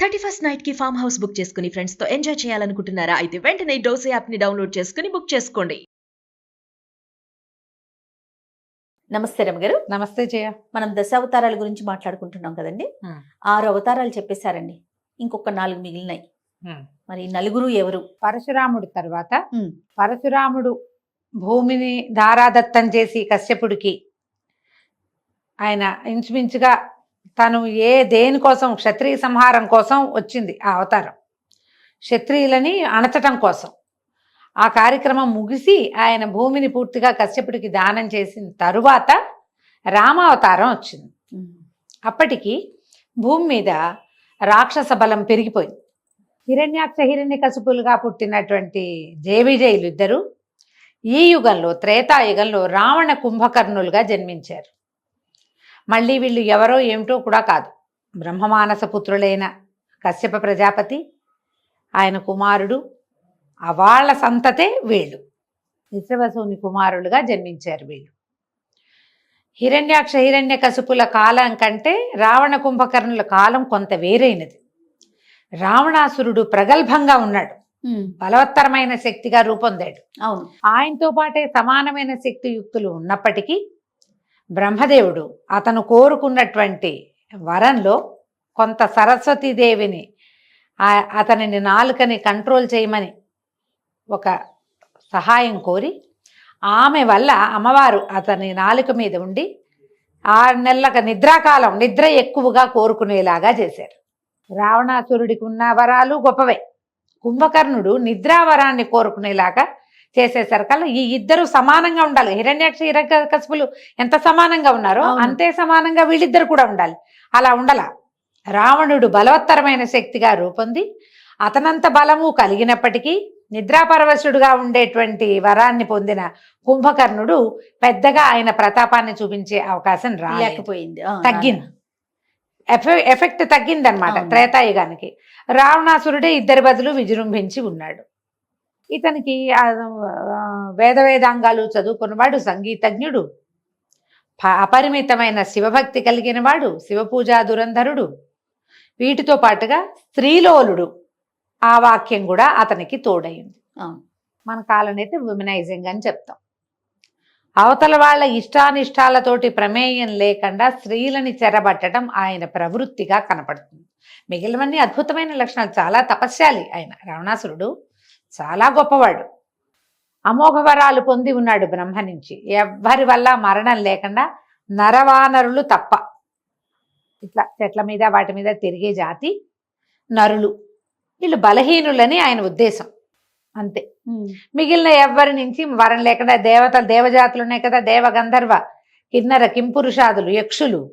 31st night కి farm house book చేసుకుని friends తో ఎంజాయ్ చేయాలనుకుంటున్నారా? అయితే వెంటనే డోసే యాప్ ని డౌన్లోడ్ చేసుకుని బుక్ చేసుకోండి. నమస్తే రమగారు. నమస్తే జయ. మనం దశావతారాల గురించి మాట్లాడుకుంటున్నాం కదండి. 6 అవతారాలు చెప్పేశారండి, ఇంకొక 4 మిగిలినాయి. మరి నలుగురు ఎవరు? పరశురాముడు తర్వాత పరశురాముడు భూమిని ధారాదత్తం చేసి కశ్యపుడికి ఆయన ఇంచుమించుగా తను దేనికోసం క్షత్రియ సంహారం కోసం వచ్చింది ఆ అవతారం, క్షత్రియులని అణచటం కోసం. ఆ కార్యక్రమం ముగిసి ఆయన భూమిని పూర్తిగా కశ్యపుడికి దానం చేసిన తరువాత రామావతారం వచ్చింది. అప్పటికి భూమి మీద రాక్షస బలం పెరిగిపోయింది. హిరణ్యాక్ష హిరణ్యకశిపులుగా పుట్టినటువంటి జేవిజయులు ఇద్దరు ఈ యుగంలో, త్రేతాయుగంలో రావణ కుంభకర్ణులుగా జన్మించారు. మళ్ళీ వీళ్ళు ఎవరో ఏమిటో కూడా కాదు, బ్రహ్మమానస పుత్రులైన కశ్యప ప్రజాపతి, ఆయన కుమారుడు, వాళ్ళ సంతతే వీళ్ళు విశ్రవసుని కుమారులుగా జన్మించారు. వీళ్ళు హిరణ్యాక్ష హిరణ్యకశిపుల కాలం కంటే రావణ కుంభకర్ణుల కాలం కొంత వేరైనది. రావణాసురుడు ప్రగల్భంగా ఉన్నాడు, బలవత్తరమైన శక్తిగా రూపొందాడు. అవును, ఆయనతో పాటే సమానమైన శక్తియుక్తులు ఉన్నప్పటికీ బ్రహ్మదేవుడు అతను కోరుకున్నటువంటి వరంలో కొంత సరస్వతీదేవిని అతనిని నాలుకని కంట్రోల్ చేయమని ఒక సహాయం కోరి, ఆమె వల్ల అమ్మవారు అతని నాలుక మీద ఉండి 6 నెలల నిద్రాకాలం, నిద్ర ఎక్కువగా కోరుకునేలాగా చేశారు. రావణాసురుడికి ఉన్న వరాలు గొప్పవే, కుంభకర్ణుడు నిద్రావరాన్ని కోరుకునేలాగా చేసేసరికల్లా ఈ ఇద్దరు సమానంగా ఉండాలి. హిరణ్యాక్ష హిరణ్యకశిపులు ఎంత సమానంగా ఉన్నారో అంతే సమానంగా వీళ్ళిద్దరు కూడా ఉండాలి. అలా ఉండాల. రావణుడు బలవత్తరమైన శక్తిగా రూపొంది అతనంత బలము కలిగినప్పటికీ నిద్రాపరవశుడుగా ఉండేటువంటి వరాన్ని పొందిన కుంభకర్ణుడు పెద్దగా ఆయన ప్రతాపాన్ని చూపించే అవకాశం లేకపోయింది, తగ్గింది. ఎఫెక్ట్ తగ్గిందనమాట త్రేతాయుగానికి. రావణాసురుడే ఇద్దరి బదులు విజృంభించి ఉన్నాడు. ఇతనికి వేదాంగాలు చదువుకున్నవాడు, సంగీతజ్ఞుడు, అపరిమితమైన శివభక్తి కలిగిన వాడు, శివపూజా దురంధరుడు. వీటితో పాటుగా స్త్రీలోలుడు, ఆ వాక్యం కూడా అతనికి తోడైంది. మన కాలనైతే విమెనైజింగ్ అని చెప్తాం. అవతల వాళ్ళ ఇష్టానిష్టాలతోటి ప్రమేయం లేకుండా స్త్రీలని చెరబట్టడం ఆయన ప్రవృత్తిగా కనపడుతుంది. మిగిలినవన్నీ అద్భుతమైన లక్షణాలు. చాలా తపస్యాలి ఆయన. రావణాసురుడు చాలా గొప్పవాడు, అమోఘ వరాలు పొంది ఉన్నాడు బ్రహ్మ నుంచి. ఎవ్వరి వల్ల మరణం లేకుండా నరవానరులు తప్ప, ఇట్లా చెట్ల మీద వాటి మీద తిరిగే జాతి నరులు, వీళ్ళు బలహీనులని ఆయన ఉద్దేశం, అంతే. మిగిలిన ఎవ్వరి నుంచి వరం లేకుండా దేవతలు, దేవజాతులు ఉన్నాయి కదా, దేవగంధర్వ కిన్నర కింపురుషాదులు, యక్షులు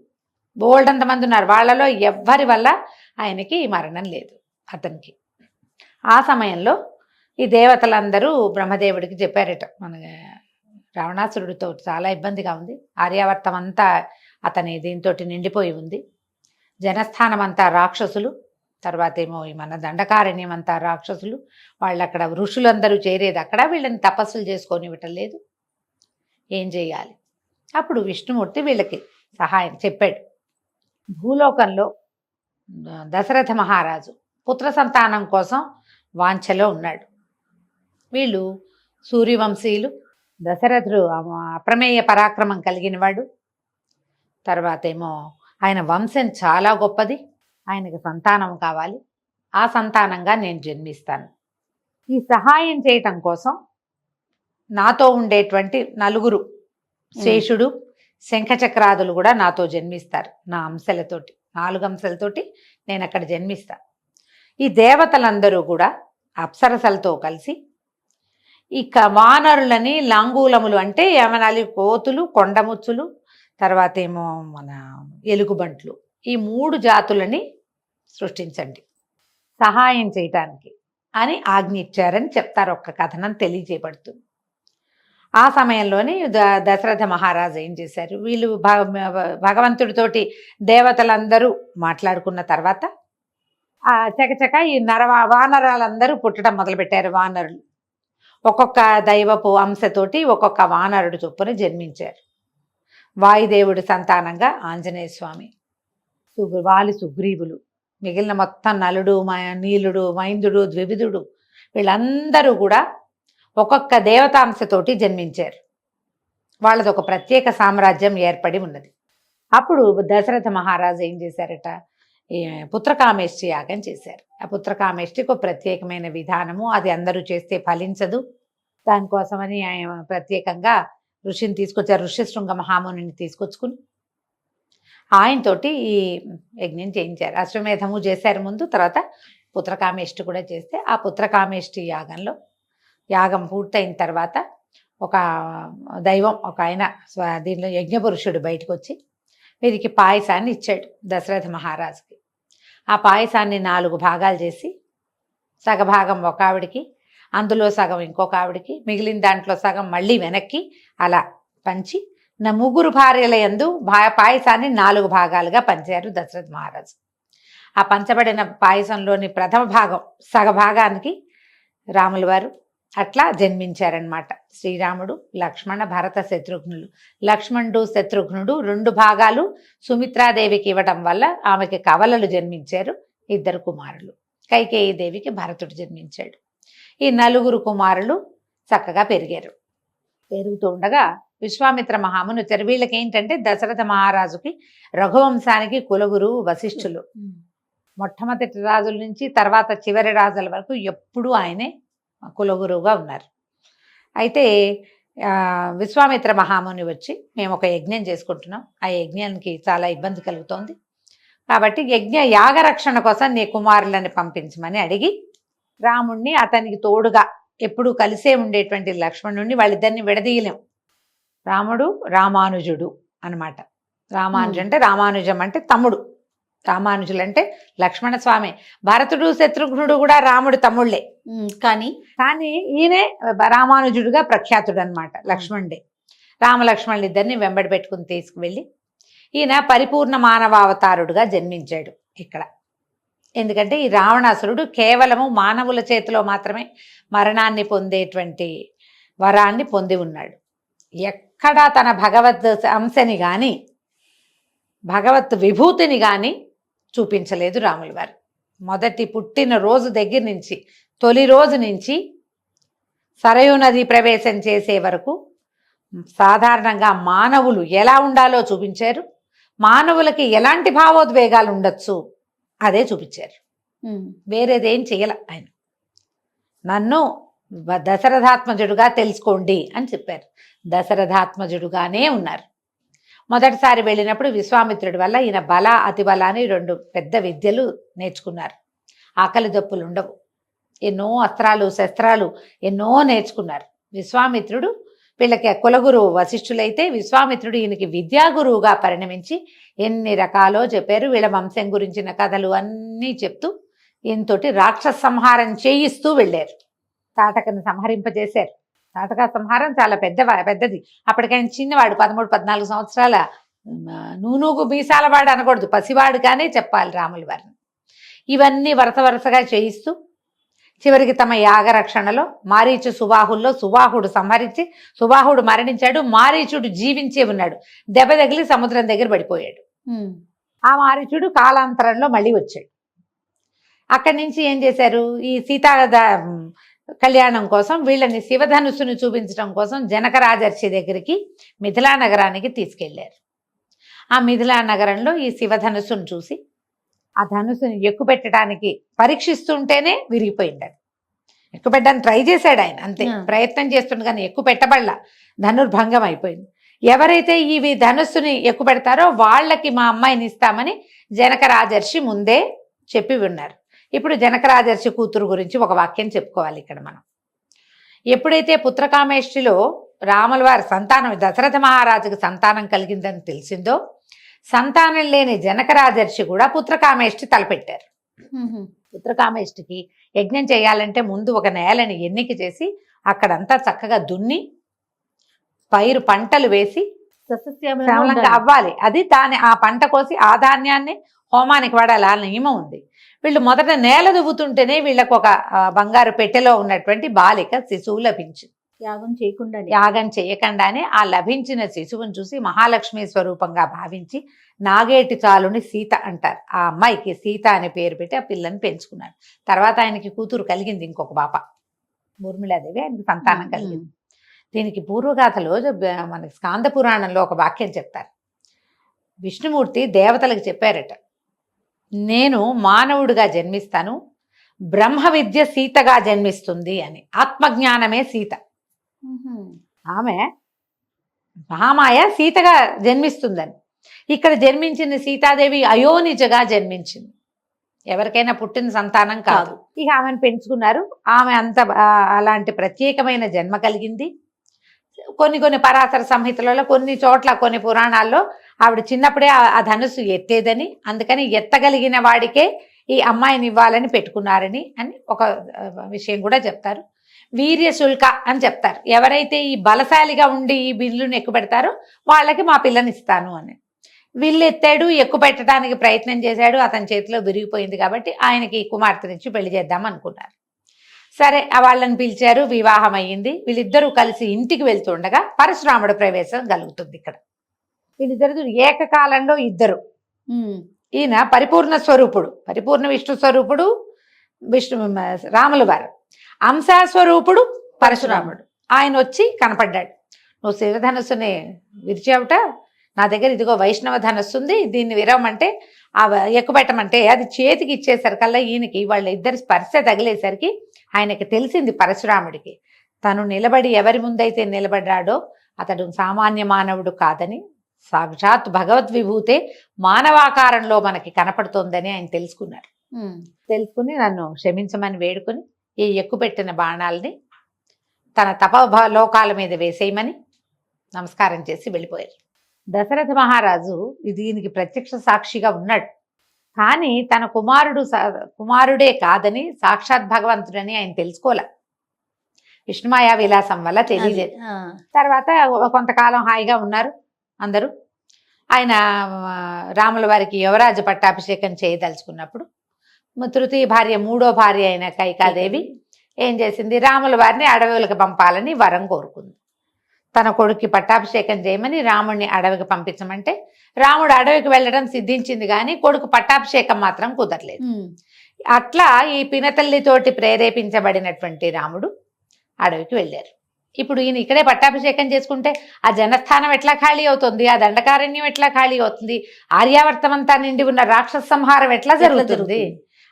బోల్డంత మంది ఉన్నారు. వాళ్ళలో ఎవ్వరి వల్ల ఆయనకి మరణం లేదు అతనికి. ఆ సమయంలో ఈ దేవతలందరూ బ్రహ్మదేవుడికి చెప్పారట, మన రావణాసురుడితో చాలా ఇబ్బందిగా ఉంది, ఆర్యావర్తం అంతా అతని దీంతో నిండిపోయి ఉంది, జనస్థానం అంతా రాక్షసులు, తర్వాత ఏమో మన దండకారణ్యం అంతా రాక్షసులు, వాళ్ళు అక్కడ ఋషులందరూ చేరేది అక్కడ, వీళ్ళని తపస్సులు చేసుకొని ఇవ్వటం లేదు, ఏం చేయాలి? అప్పుడు విష్ణుమూర్తి వీళ్ళకి సహాయం చెప్పాడు. భూలోకంలో దశరథ మహారాజు పుత్ర సంతానం కోసం వాంఛలో ఉన్నాడు. వీళ్ళు సూర్యవంశీయులు. దశరథుడు అప్రమేయ పరాక్రమం కలిగిన వాడు. తర్వాత ఏమో ఆయన వంశం చాలా గొప్పది, ఆయనకు సంతానం కావాలి, ఆ సంతానంగా నేను జన్మిస్తాను. ఈ సహాయం చేయటం కోసం నాతో ఉండేటువంటి 4 శేషుడు, శంఖచక్రాదులు కూడా నాతో జన్మిస్తారు. నా అంశలతోటి, 4 అంశలతోటి నేను అక్కడ జన్మిస్తా. ఈ దేవతలందరూ కూడా అప్సరసలతో కలిసి ఇక వానరులని, లాంగూలములు అంటే యమనాలి, కోతులు, కొండముచ్చులు, తర్వాత ఏమో మన ఎలుగుబంట్లు, ఈ 3 జాతులని సృష్టించండి సహాయం చేయటానికి అని ఆజ్ఞ ఇచ్చారని చెప్తారు. ఒక్క కథనం తెలియజేయబడుతుంది. ఆ సమయంలోనే దశరథ మహారాజు ఏం చేశారు, వీళ్ళు భగవంతుడితోటి దేవతలందరూ మాట్లాడుకున్న తర్వాత చకచక ఈ వానరాలందరూ పుట్టడం మొదలుపెట్టారు. వానరులు ఒక్కొక్క దైవపు అంశతోటి ఒక్కొక్క వానరుడు చొప్పున జన్మించారు. వాయుదేవుడి సంతానంగా ఆంజనేయ స్వామి, వాలి సుగ్రీవులు, మిగిలిన మొత్తం నలుడు నీలుడు మైందుడు ద్వివిధుడు వీళ్ళందరూ కూడా ఒక్కొక్క దేవతాంశతోటి జన్మించారు. వాళ్ళది ఒక ప్రత్యేక సామ్రాజ్యం ఏర్పడి ఉన్నది. అప్పుడు దశరథ మహారాజు ఏం చేశారట, ఈ పుత్రకామేష్టి యాగం చేశారు. ఆ పుత్రకామేష్టికి ఒక ప్రత్యేకమైన విధానము, అది అందరూ చేస్తే ఫలించదు. దానికోసమని ఆయన ప్రత్యేకంగా ఋషిని తీసుకొచ్చారు. ఋష్యశృంగ మహామునిని తీసుకొచ్చుకుని ఆయనతోటి ఈ యజ్ఞం చేయించారు. అశ్వమేధము చేశారు ముందు, తర్వాత పుత్రకామేష్టి కూడా చేస్తే ఆ పుత్రకామేష్టి యాగం పూర్తయిన తర్వాత ఒక దైవం, ఒక ఆయన దీనిలో యజ్ఞపురుషుడు బయటకు వచ్చి వీరికి పాయసాన్ని ఇచ్చాడు దశరథ మహారాజుకి. ఆ పాయసాన్ని 4 భాగాలు చేసి సగభాగం ఒక ఆవిడికి, అందులో సగం ఇంకొక ఆవిడికి, మిగిలిన దాంట్లో సగం మళ్ళీ వెనక్కి అలా పంచి 3 భార్యల యందు పాయసాన్ని 4 భాగాలుగా పంచారు దశరథ మహారాజు. ఆ పంచబడిన పాయసంలోని ప్రథమ భాగం సగభాగానికి రాముల వారు అట్లా జన్మించారనమాట. శ్రీరాముడు, లక్ష్మణ, భరత, శత్రుఘ్నులు. లక్ష్మణుడు శత్రుఘ్నుడు 2 భాగాలు సుమిత్రాదేవికి ఇవ్వడం వల్ల ఆమెకి కవలలు జన్మించారు. 2 కుమారులు. కైకేయీదేవికి భరతుడు జన్మించాడు. ఈ 4 కుమారులు చక్కగా పెరిగారు. పెరుగుతూ ఉండగా విశ్వామిత్ర మహాముని వచ్చారు. వీళ్ళకి ఏంటంటే దశరథ మహారాజుకి రఘువంశానికి కులగురువు వశిష్ఠులు. మొట్టమొదటి రాజుల నుంచి తర్వాత చివరి రాజుల వరకు ఎప్పుడూ ఆయనే కులగురువుగా ఉన్నారు. అయితే విశ్వామిత్ర మహాముని వచ్చి మేము ఒక యజ్ఞం చేసుకుంటున్నాం, ఆ యజ్ఞానికి చాలా ఇబ్బంది కలుగుతోంది, కాబట్టి యాగరక్షణ కోసం నీ కుమారులని పంపించమని అడిగి రాముణ్ణి అతనికి తోడుగా ఎప్పుడూ కలిసే ఉండేటువంటి లక్ష్మణుణ్ణి వాళ్ళిద్దరిని విడదీయలేం. రాముడు రామానుజుడు అనమాట. రామానుజు అంటే రామానుజం అంటే తమ్ముడు, రామానుజులు అంటే లక్ష్మణ స్వామి. భరతుడు శత్రుఘ్నుడు కూడా రాముడు తమ్ముళ్ళే, కానీ ఈయనే రామానుజుడుగా ప్రఖ్యాతుడు అనమాట. లక్ష్మణుడే. రామలక్ష్మణులు ఇద్దరిని వెంబడి పెట్టుకుని తీసుకువెళ్ళి ఈయన పరిపూర్ణ మానవావతారుడుగా జన్మించాడు ఇక్కడ. ఎందుకంటే ఈ రావణాసురుడు కేవలము మానవుల చేతిలో మాత్రమే మరణాన్ని పొందేటువంటి వరాన్ని పొంది ఉన్నాడు. ఎక్కడా తన భగవద్ అంశని కానీ భగవత్ విభూతిని కానీ చూపించలేదు రాముల వారు. మొదటి పుట్టిన రోజు దగ్గర నుంచి, తొలి రోజు నుంచి సరయూ నది ప్రవేశం చేసే వరకు సాధారణంగా మానవులు ఎలా ఉండాలో చూపించారు. మానవులకి ఎలాంటి భావోద్వేగాలు ఉండొచ్చు అదే చూపించారు. వేరేదేం చేయాల. ఆయన నన్ను దశరథాత్మజుడుగా తెలుసుకోండి అని చెప్పారు. దశరథాత్మజుడుగానే ఉన్నారు. మొదటిసారి వెళ్ళినప్పుడు విశ్వామిత్రుడి వల్ల ఈయన బల అతిబల అని 2 పెద్ద విద్యలు నేర్చుకున్నారు. ఆకలి దప్పులు ఉండవు. ఎన్నో అస్త్రాలు శస్త్రాలు ఎన్నో నేర్చుకున్నారు. విశ్వామిత్రుడు వీళ్ళకి కులగురువు వశిష్ఠులైతే విశ్వామిత్రుడు ఈయనకి విద్యాగురువుగా పరిణమించి ఎన్ని రకాలో చెప్పారు. వీళ్ళ వంశం గురించిన కథలు అన్నీ చెప్తూ ఈయనతోటి రాక్షస సంహారం చేయిస్తూ వెళ్ళారు. తాటకని సంహరింపజేశారు. తాటక సంహారం చాలా పెద్దది. అప్పటికైనా చిన్నవాడు, 13-14 సంవత్సరాల నూనూగు మీసాలవాడు అనకూడదు, పసివాడు కానీ చెప్పాలి రాముల వారిని. ఇవన్నీ వరుసగా చేయిస్తూ చివరికి తమ యాగరక్షణలో మారీచు సుబాహుల్లో సుబాహుడు సంహరించి సుబాహుడు మరణించాడు. మారీచుడు జీవించే ఉన్నాడు. దెబ్బ తగిలి సముద్రం దగ్గర పడిపోయాడు. ఆ మారీచుడు కాలాంతరంలో మళ్ళీ వచ్చాడు. అక్కడి నుంచి ఏం చేశారు, ఈ సీతా కళ్యాణం కోసం వీళ్ళని శివధనుస్సును చూపించడం కోసం జనక రాజర్షి దగ్గరికి మిథిలా నగరానికి తీసుకెళ్లారు. ఆ మిథిలా నగరంలో ఈ శివధనుస్సును చూసి ఆ ధనుస్సుని ఎక్కుపెట్టడానికి పరీక్షిస్తుంటేనే విరిగిపోయింది. ఎక్కుపెట్టడానికి ట్రై చేశాడు ఆయన, అంతే ప్రయత్నం చేస్తుండే కానీ ఎక్కుపెట్టబడలా, ధనుర్భంగం అయిపోయింది. ఎవరైతే ఈ ధనుస్సుని ఎక్కుపెడతారో వాళ్ళకి మా అమ్మాయిని ఇస్తామని జనక రాజర్షి ముందే చెప్పి ఉన్నారు. ఇప్పుడు జనక రాజర్షి కూతురు గురించి ఒక వాక్యం చెప్పుకోవాలి ఇక్కడ మనం. ఎప్పుడైతే పుత్రకామేష్టిలో రాముల వారి సంతానం దశరథ మహారాజుకి సంతానం కలిగిందని తెలిసిందో, సంతానం లేని జనక రాజర్షి కూడా పుత్రకామేష్టి తలపెట్టారు. పుత్రకామేష్టికి యజ్ఞం చేయాలంటే ముందు ఒక నేలని ఎన్నిక చేసి అక్కడంతా చక్కగా దున్ని పైరు పంటలు వేసి శ్యామలంగా అవ్వాలి. అది ఆ పంట కోసి ఆ ధాన్యాన్ని హోమానికి వాడాలి, ఆ నియమం ఉంది. వీళ్ళు మొదట నేల దువ్వుతుంటేనే వీళ్ళకు ఒక బంగారు పెట్టెలో ఉన్నటువంటి బాలిక శిశువు లభించింది. యాగం చేయకుండా యాగం చేయకుండానే ఆ లభించిన శిశువుని చూసి మహాలక్ష్మి స్వరూపంగా భావించి నాగేటి చాలుని సీత అంటారు. ఆ అమ్మాయికి సీత అనే పేరు పెట్టి ఆ పిల్లని పెంచుకున్నారు. తర్వాత ఆయనకి కూతురు కలిగింది, ఇంకొక పాప ఊర్మిళాదేవి, ఆయనకి సంతానం కలిగింది. దీనికి పూర్వగాథలో మనకి స్కాంద పురాణంలో ఒక వాక్యం చెప్తారు. విష్ణుమూర్తి దేవతలకు చెప్పారట, నేను మానవుడిగా జన్మిస్తాను, బ్రహ్మ విద్య సీతగా జన్మిస్తుంది అని. ఆత్మజ్ఞానమే సీత. ఆమె మహామాయ సీతగా జన్మిస్తుందని. ఇక్కడ జన్మించిన సీతాదేవి అయోనిజగా జన్మించింది. ఎవరికైనా పుట్టిన సంతానం కాదు. ఇక ఆమెను పెంచుకున్నారు. ఆమె అంత అలాంటి ప్రత్యేకమైన జన్మ కలిగింది. కొన్ని పరాశర సంహితలలో, కొన్ని చోట్ల, కొన్ని పురాణాల్లో ఆవిడ చిన్నప్పుడే ఆ ధనుస్సు ఎత్తేదని, అందుకని ఎత్తగలిగిన వాడికే ఈ అమ్మాయిని ఇవ్వాలని పెట్టుకున్నారని అని ఒక విషయం కూడా చెప్తారు. వీర్యశుల్క అని చెప్తారు. ఎవరైతే ఈ బలశాలిగా ఉండి ఈ బిల్లును ఎక్కువ పెడతారో వాళ్ళకి మా పిల్లని ఇస్తాను అని. విల్లు ఎత్తాడు, ఎక్కువ పెట్టడానికి ప్రయత్నం చేశాడు, అతని చేతిలో విరిగిపోయింది. కాబట్టి ఆయనకి కుమార్తెనిచ్చి పెళ్లి చేద్దాం అనుకున్నారు. సరే, వాళ్ళని పిలిచారు, వివాహం అయ్యింది. వీళ్ళిద్దరూ కలిసి ఇంటికి వెళ్తుండగా పరశురాముడు ప్రవేశం కలుగుతుంది. ఇక్కడ వీళ్ళిద్దరు ఏకకాలంలో ఇద్దరు. ఈయన పరిపూర్ణ స్వరూపుడు, పరిపూర్ణ విష్ణు స్వరూపుడు రాముల వారు, అంశాస్వరూపుడు పరశురాముడు. ఆయన వచ్చి కనపడ్డాడు. నువ్వు శివధనస్సుని విరిచావుట, నా దగ్గర ఇదిగో వైష్ణవ ధనస్సు ఉంది, దీన్ని విరవమంటే ఎక్కుపెట్టమంటే అది చేతికి ఇచ్చేసరికల్లా ఈయనకి వాళ్ళ ఇద్దరి స్పర్శ తగిలేసరికి ఆయనకి తెలిసింది పరశురాముడికి, తను నిలబడి ఎవరి ముందైతే నిలబడ్డాడో అతడు సామాన్య మానవుడు కాదని, సాక్షాత్ భగవద్విభూతే మానవాకారంలో మనకి కనపడుతోందని ఆయన తెలుసుకున్నారు. తెలుసుకుని నన్ను క్షమించమని వేడుకొని ఈ ఎక్కుపెట్టిన బాణాలని తన తపలోకాల మీద వేసేయమని నమస్కారం చేసి వెళ్ళిపోయారు. దశరథ మహారాజు దీనికి ప్రత్యక్ష సాక్షిగా ఉన్నాడు. కానీ తన కుమారుడే కాదని, సాక్షాత్ భగవంతుడని ఆయన తెలుసుకోలే. విష్ణుమాయా విలాసం వల్ల తెలియలేదు. తర్వాత కొంతకాలం హాయిగా ఉన్నారు అందరూ. ఆయన రాముల వారికి యువరాజు పట్టాభిషేకం చేయదలుచుకున్నప్పుడు తృతీయ భార్య, మూడో భార్య అయిన కైకాదేవి ఏం చేసింది, రాముల వారిని అడవులకు పంపాలని వరం కోరుకుంది. తన కొడుక్కి పట్టాభిషేకం చేయమని రాముడిని అడవికి పంపించమంటే రాముడు అడవికి వెళ్ళడం సిద్ధించింది, కానీ కొడుకు పట్టాభిషేకం మాత్రం కుదరలేదు. అట్లా ఈ పినతల్లితోటి ప్రేరేపించబడినటువంటి రాముడు అడవికి వెళ్ళారు. ఇప్పుడు ఈయన ఇక్కడే పట్టాభిషేకం చేసుకుంటే ఆ జనస్థానం ఎట్లా ఖాళీ అవుతుంది, ఆ దండకారణ్యం ఎట్లా ఖాళీ అవుతుంది, ఆర్యావర్తం అంతా నిండి ఉన్న రాక్షస సంహారం ఎట్లా జరుగుతుంది,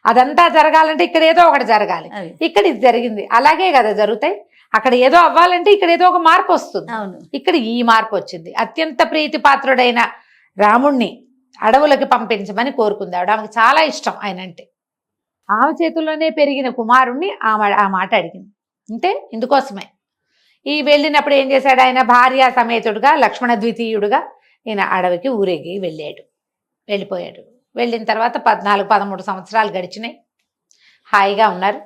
అదంతా జరగాలంటే ఇక్కడ ఏదో ఒకటి జరగాలి. ఇక్కడ ఇది జరిగింది, అలాగే కదా జరుగుతాయి. అక్కడ ఏదో అవ్వాలంటే ఇక్కడ ఏదో ఒక మార్పు వస్తుంది. ఇక్కడ ఈ మార్పు వచ్చింది. అత్యంత ప్రీతిపాత్రుడైన రాముణ్ణి అడవులకి పంపించమని కోరుకుంది ఆవిడ. ఆమెకు చాలా ఇష్టం ఆయన అంటే. ఆమె చేతుల్లోనే పెరిగిన కుమారుణ్ణి ఆ మాట అడిగింది. అంటే ఇందుకోసమే ఈ వెళ్ళినప్పుడు ఏం చేశాడు, ఆయన భార్య సమేతుడుగా లక్ష్మణ ద్వితీయుడుగా ఈయన అడవికి ఊరేగి వెళ్ళిపోయాడు. వెళ్ళిన తర్వాత 14-13 సంవత్సరాలు గడిచినాయి. హాయిగా ఉన్నారు.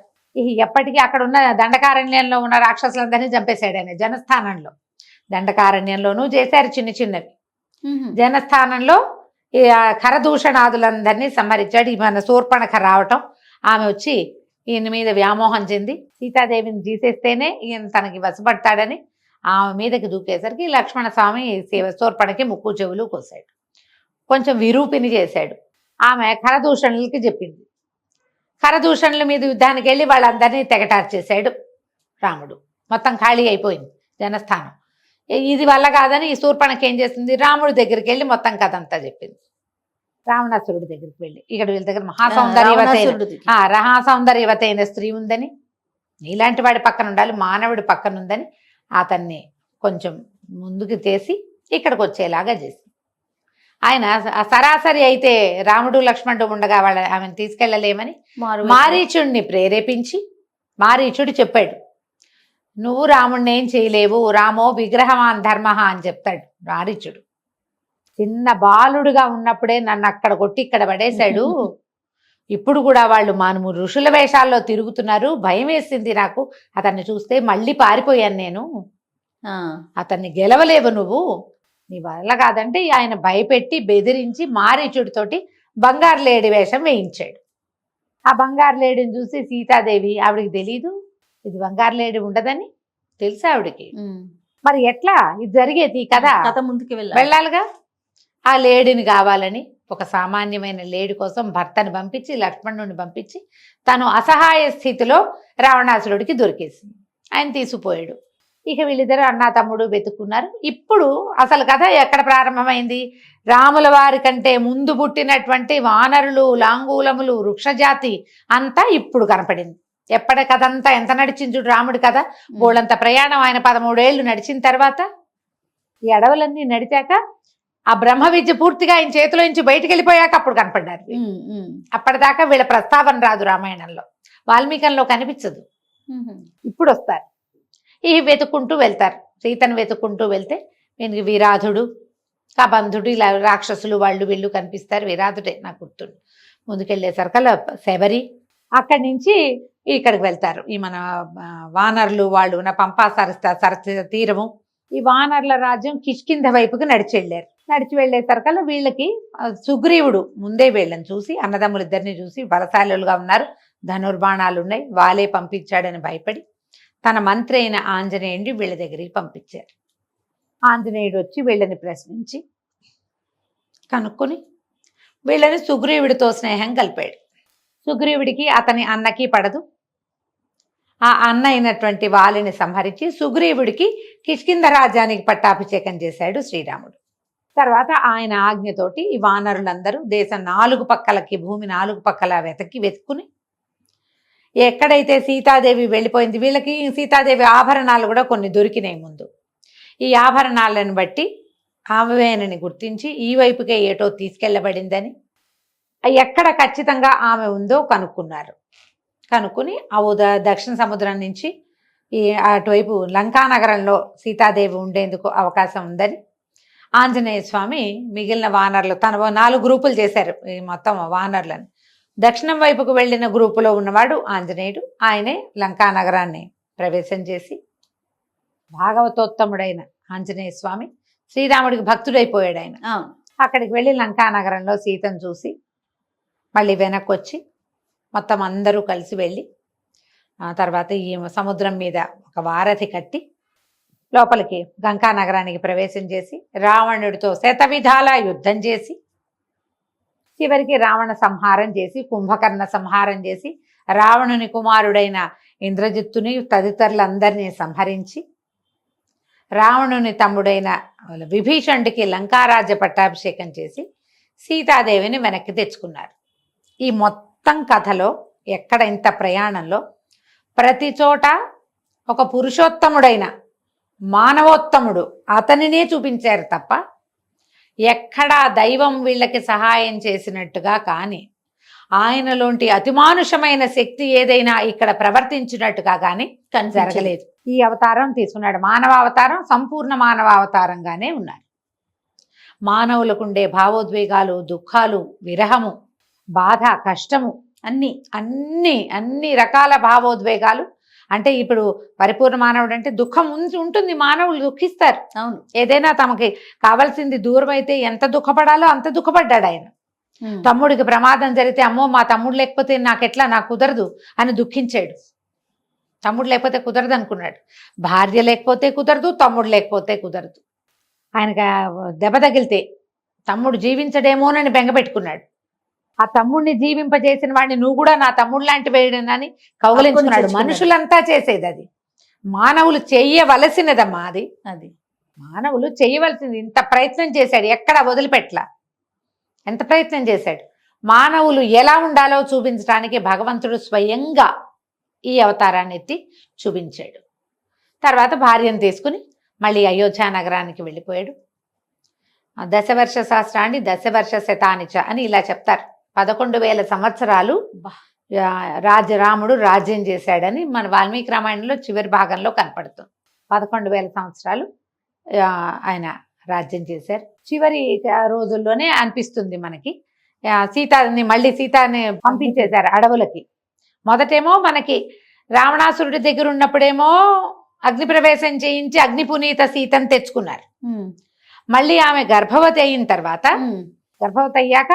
ఎప్పటికీ అక్కడ ఉన్న దండకారణ్యంలో ఉన్న రాక్షసులందరినీ చంపేశాడు ఆయన. జనస్థానంలో, దండకారణ్యంలోనూ చేశారు చిన్న చిన్నవి. జనస్థానంలో ఖరదూషణాదులందరినీ సంహరించాడు. మన శూర్పణఖ రావటం, ఆమె వచ్చి ఈయన మీద వ్యామోహం చెంది సీతాదేవిని తీసేస్తేనే ఈయన తనకి వశపడతాడని ఆమె మీదకి దూకేసరికి లక్ష్మణ స్వామి శూర్పణకి ముక్కు చెవులు కోసాడు. కొంచెం విరూపిని చేశాడు. ఆమె ఖరదూషణులకి చెప్పింది. ఖరదూషణుల మీద యుద్ధానికి వెళ్ళి వాళ్ళందరినీ తెగటార్చేశాడు రాముడు. మొత్తం ఖాళీ అయిపోయింది జనస్థానం. ఇది వల్ల కాదని ఈ శూర్పణఖ ఏం చేస్తుంది, రాముడి దగ్గరికి వెళ్ళి మొత్తం కథ అంతా చెప్పింది. రావణాసురుడి దగ్గరికి వెళ్ళి, ఇక్కడ వీళ్ళ దగ్గర మహాసౌందర్యవతైన స్త్రీ ఉందని, ఇలాంటి వాడి పక్కన ఉండాలి, మానవుడి పక్కన ఉందని అతన్ని కొంచెం ముందుకు చేసి ఇక్కడికి వచ్చేలాగా చేసి, ఆయన సరాసరి అయితే రాముడు లక్ష్మణుడు ఉండగా ఆమెను తీసుకెళ్ళలేమని మారీచుడిని ప్రేరేపించి, మారీచుడు చెప్పాడు, నువ్వు రాముడిని ఏం చేయలేవు, రామో విగ్రహవాన్ ధర్మ అని చెప్తాడు మారీచుడు. చిన్న బాలుడుగా ఉన్నప్పుడే నన్ను అక్కడ కొట్టి ఇక్కడ పడేశాడు, ఇప్పుడు కూడా వాళ్ళు మాను ఋషుల వేషాల్లో తిరుగుతున్నారు, భయం వేసింది నాకు అతన్ని చూస్తే, మళ్ళీ పారిపోయాను నేను, అతన్ని గెలవలేవు నువ్వు, నీ వల్ల కాదంటే ఆయన భయపెట్టి బెదిరించి మారీచుడితోటి బంగారు లేడి వేషం వేయించాడు. ఆ బంగారు లేడిని చూసి సీతాదేవి, ఆవిడికి తెలీదు ఇది బంగారు లేడి ఉండదని, తెలుసు ఆవిడకి. మరి ఎట్లా ఇది జరిగేది కదా, కథ ముందుకు వెళ్ళాలిగా. ఆ లేడిని కావాలని ఒక సామాన్యమైన లేడి కోసం భర్తని పంపించి, లక్ష్మణుడిని పంపించి, తను అసహాయ స్థితిలో రావణాసురుడికి దొరికేసింది. ఆయన తీసుకుపోయాడు. ఇక వీళ్ళిద్దరు అన్నా తమ్ముడు వెతుక్కున్నారు. ఇప్పుడు అసలు కథ ఎక్కడ ప్రారంభమైంది? రాముల వారి కంటే ముందు పుట్టినటువంటి వానరులు, లాంగూలములు, వృక్షజాతి అంతా ఇప్పుడు కనపడింది. ఎప్పటి కథ అంతా ఎంత నడిచింది చూడు రాముడి కథ. బోళ్ళంత ప్రయాణం ఆయన 13 ఏళ్ళు నడిచిన తర్వాత ఈ అడవులన్నీ నడిచాక ఆ బ్రహ్మ విద్య పూర్తిగా ఆయన చేతిలో నుంచి బయటికి వెళ్ళిపోయాక అప్పుడు కనపడ్డారు. అప్పటిదాకా వీళ్ళ ప్రస్తావన రాదు రామాయణంలో, వాల్మీకంలో కనిపించదు. ఇప్పుడు వస్తారు. ఈ వెతుక్కుంటూ వెళ్తారు. సీతను వెతుక్కుంటూ వెళ్తే వీనికి విరాధుడు, కబంధుడు, ఇలా రాక్షసులు వాళ్ళు వీళ్ళు కనిపిస్తారు. విరాధుడే నాకు గుర్తుండు. ముందుకెళ్ళేసరికల్లా శబరి. అక్కడి నుంచి ఇక్కడికి వెళ్తారు. ఈ మన వానరులు వాళ్ళు ఉన్న పంపా సరస్సు తీరము. ఈ వానరుల రాజ్యం కిష్కింధ వైపుకి నడిచి వెళ్ళేసరికల్లా వీళ్ళకి సుగ్రీవుడు ముందే వీళ్ళని చూసి, అన్నదమ్ములిద్దరిని చూసి బలశాలులుగా ఉన్నారు, ధనుర్బాణాలు ఉన్నాయి, వాలే పంపించాడని భయపడి తన మంత్రి అయిన ఆంజనేయుడిని వీళ్ళ దగ్గరికి పంపించారు. ఆంజనేయుడు వచ్చి వీళ్ళని ప్రశ్నించి కనుక్కొని వీళ్ళని సుగ్రీవుడితో స్నేహం కలిపాడు. సుగ్రీవుడికి అతని అన్నకి పడదు. ఆ అన్న అయినటువంటి వాలిని సంహరించి సుగ్రీవుడికి కిష్కింధ రాజ్యానికి పట్టాభిషేకం చేశాడు శ్రీరాముడు. తర్వాత ఆయన ఆజ్ఞతోటి ఈ వానరులందరూ దేశం 4 పక్కలకి, భూమి 4 పక్కల వెతుక్కుని ఎక్కడైతే సీతాదేవి వెళ్ళిపోయింది, వీళ్ళకి సీతాదేవి ఆభరణాలు కూడా కొన్ని దొరికినాయి ముందు. ఈ ఆభరణాలను బట్టి ఆమెవేనని గుర్తించి ఈ వైపుకే ఏటో తీసుకెళ్లబడిందని, ఎక్కడ ఖచ్చితంగా ఆమె ఉందో కనుక్కున్నారు. కనుక్కుని దక్షిణ సముద్రం నుంచి ఈ అటువైపు లంకానగరంలో సీతాదేవి ఉండేందుకు అవకాశం ఉందని ఆంజనేయ స్వామి మిగిలిన వానరులు తన 4 గ్రూపులు చేశారు. ఈ మొత్తం వానరులను దక్షిణం వైపుకు వెళ్ళిన గ్రూపులో ఉన్నవాడు ఆంజనేయుడు. ఆయనే లంకానగరాన్ని ప్రవేశం చేసి భాగవతోత్తముడైన ఆంజనేయ స్వామి శ్రీరాముడికి భక్తుడైపోయాడు. ఆయన అక్కడికి వెళ్ళి లంకానగరంలో సీతను చూసి మళ్ళీ వెనక్కి వచ్చి మొత్తం అందరూ కలిసి వెళ్ళి ఆ తర్వాత ఈ సముద్రం మీద ఒక వారధి కట్టి లోపలికి గంగా నగరానికి ప్రవేశం చేసి రావణుడితో శతవిధాల యుద్ధం చేసి చివరికి రావణ సంహారం చేసి, కుంభకర్ణ సంహారం చేసి, రావణుని కుమారుడైన ఇంద్రజిత్తుని తదితరులందరినీ సంహరించి రావణుని తమ్ముడైన విభీషణుడికి లంకారాజ్య పట్టాభిషేకం చేసి సీతాదేవిని వెనక్కి తెచ్చుకున్నారు. ఈ మొత్తం కథలో ఎక్కడ ఇంత ప్రయాణంలో ప్రతి చోట ఒక పురుషోత్తముడైన మానవోత్తముడు అతనినే చూపించారు తప్ప ఎక్కడా దైవం వీళ్ళకి సహాయం చేసినట్టుగా కానీ, ఆయనలోంటి అతిమానుషమైన శక్తి ఏదైనా ఇక్కడ ప్రవర్తించినట్టుగా కానీ జరగలేదు. ఈ అవతారం తీసుకున్నాడు. మానవ అవతారం సంపూర్ణ మానవ అవతారంగానే ఉన్నారు. మానవులకు ఉండే భావోద్వేగాలు, దుఃఖాలు, విరహము, బాధ, కష్టము, అన్ని రకాల భావోద్వేగాలు. అంటే ఇప్పుడు పరిపూర్ణ మానవుడు అంటే దుఃఖం ఉంటుంది, మానవులు దుఃఖిస్తారు. అవును, ఏదైనా తమకి కావాల్సింది దూరం అయితే ఎంత దుఃఖపడాలో అంత దుఃఖపడ్డాడు ఆయన. తమ్ముడికి ప్రమాదం జరిగితే అమ్మో మా తమ్ముడు లేకపోతే నాకెట్లా, నాకు కుదరదు అని దుఃఖించాడు. తమ్ముడు లేకపోతే కుదరదు అనుకున్నాడు. భార్య లేకపోతే కుదరదు, తమ్ముడు లేకపోతే కుదరదు. ఆయనకి దెబ్బ తగిలితే తమ్ముడు జీవించడేమోనని బెంగపెట్టుకున్నాడు. ఆ తమ్ముడిని జీవింపజేసిన వాడిని నువ్వు కూడా నా తమ్ముడు లాంటి వేయడనని కౌగలించుకున్నాడు. మనుషులంతా చేసేది అది, మానవులు చెయ్యవలసినదమ్మా అది. మానవులు చెయ్యవలసింది. ఇంత ప్రయత్నం చేశాడు, ఎక్కడ వదిలిపెట్టలా. ఎంత ప్రయత్నం చేశాడు. మానవులు ఎలా ఉండాలో చూపించడానికి భగవంతుడు స్వయంగా ఈ అవతారాన్ని ఎత్తి చూపించాడు. తర్వాత భార్యను తీసుకుని మళ్ళీ అయోధ్య నగరానికి వెళ్ళిపోయాడు. దశవర్ష సహస్రాన్ని దశవర్ష శతానిచ అని ఇలా చెప్తారు. 11,000 సంవత్సరాలు రాముడు రాజ్యం చేశాడని మన వాల్మీకి రామాయణంలో చివరి భాగంలో కనపడుతుంది. 11,000 సంవత్సరాలు ఆయన రాజ్యం చేశారు. చివరి రోజుల్లోనే అనిపిస్తుంది మనకి సీతాని పంపించేశారు అడవులకి. మొదటేమో మనకి రావణాసురుడి దగ్గర ఉన్నప్పుడేమో అగ్ని ప్రవేశం చేయించి అగ్ని పునీత సీతను తెచ్చుకున్నారు. మళ్ళీ ఆమె గర్భవతి అయిన తర్వాత, గర్భవతి అయ్యాక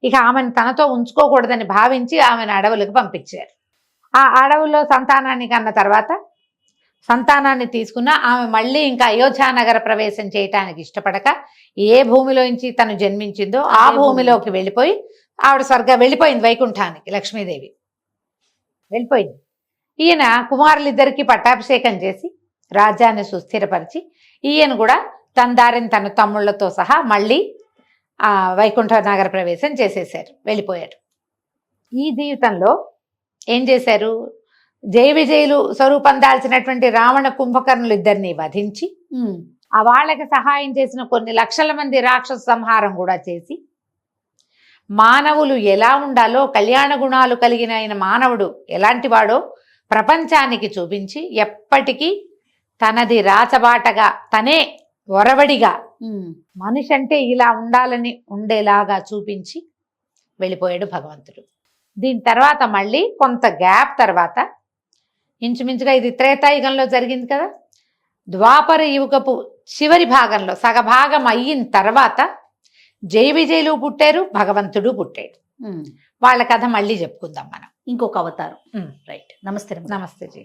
ఇక ఆమెను తనతో ఉంచుకోకూడదని భావించి ఆమెను అడవులకు పంపించారు. ఆ అడవుల్లో సంతానాన్ని కన్న తర్వాత సంతానాన్ని తీసుకున్న ఆమె మళ్ళీ ఇంకా అయోధ్య నగర ప్రవేశం చేయటానికి ఇష్టపడక ఏ భూమిలోంచి తను జన్మించిందో ఆ భూమిలోకి వెళ్ళిపోయి ఆవిడ వెళ్ళిపోయింది వైకుంఠానికి. లక్ష్మీదేవి వెళ్ళిపోయింది. ఈయన కుమారులిద్దరికీ పట్టాభిషేకం చేసి రాజ్యాన్ని సుస్థిరపరిచి ఈయన కూడా తన దారిని తన తమ్ముళ్లతో సహా మళ్ళీ వైకుంఠ నగర ప్రవేశం చేసేసారు, వెళ్ళిపోయారు. ఈ జీవితంలో ఏం చేశారు? జయ విజయులు స్వరూపం దాల్చినటువంటి రావణ కుంభకర్ణులు ఇద్దరిని వధించి ఆ వాళ్ళకి సహాయం చేసిన కొన్ని లక్షల మంది రాక్షస సంహారం కూడా చేసి మానవులు ఎలా ఉండాలో, కళ్యాణ గుణాలు కలిగిన ఆయన మానవుడు ఎలాంటి వాడో ప్రపంచానికి చూపించి ఎప్పటికీ తనది రాచబాటగా తనే ఒరవడిగా మనిషి అంటే ఇలా ఉండాలని ఉండేలాగా చూపించి వెళ్ళిపోయాడు భగవంతుడు. దీని తర్వాత మళ్ళీ కొంత గ్యాప్ తర్వాత, ఇంచుమించుగా ఇది త్రేతాయుగంలో జరిగింది కదా, ద్వాపర యుగపు చివరి భాగంలో సగభాగం అయిన తర్వాత జయ విజయులు పుట్టారు, భగవంతుడు పుట్టాడు. వాళ్ళ కథ మళ్ళీ చెప్పుకుందాం మనం ఇంకొక అవతారం. రైట్. నమస్తే. నమస్తే జీ.